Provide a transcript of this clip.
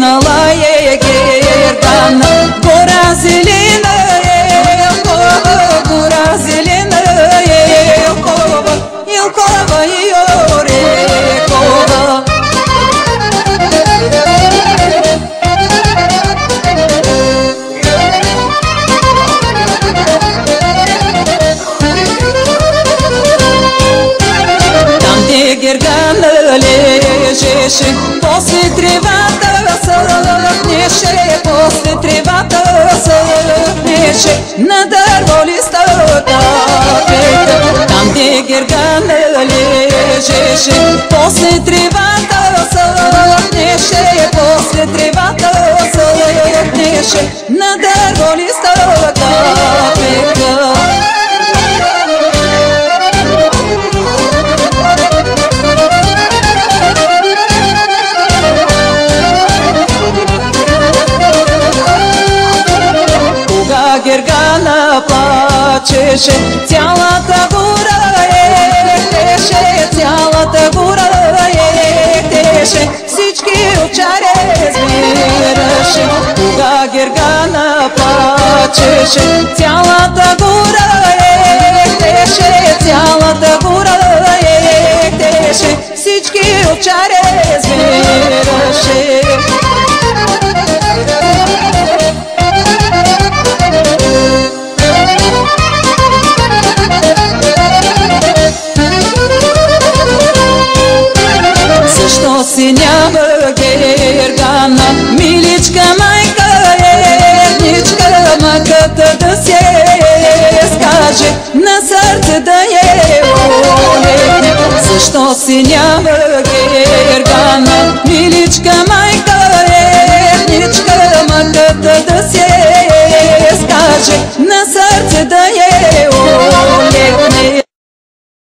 свикнала гергана. Гора зеленая, гора зеленая, Елкова и Орекова. Там, где гергана лежеше, после тревата съхнеше, после тревата съхнеше, на дърво листата пека. Там, где гергана лежеше, после тревата съхнеше, после тревата съхнеше, на дърво листата пека. Гергана плачеше, цялата гора ехтеше, цялата гора ехтеше, всички очаре сбираше. Кога Гергана плачеше, цялата гора ехтеше, цялата гора ехтеше, всички очаре сбираше. Защо си няма гергана, миличка майка ерничка, маката да се скаже, на сърце да е олекне. Защо си няма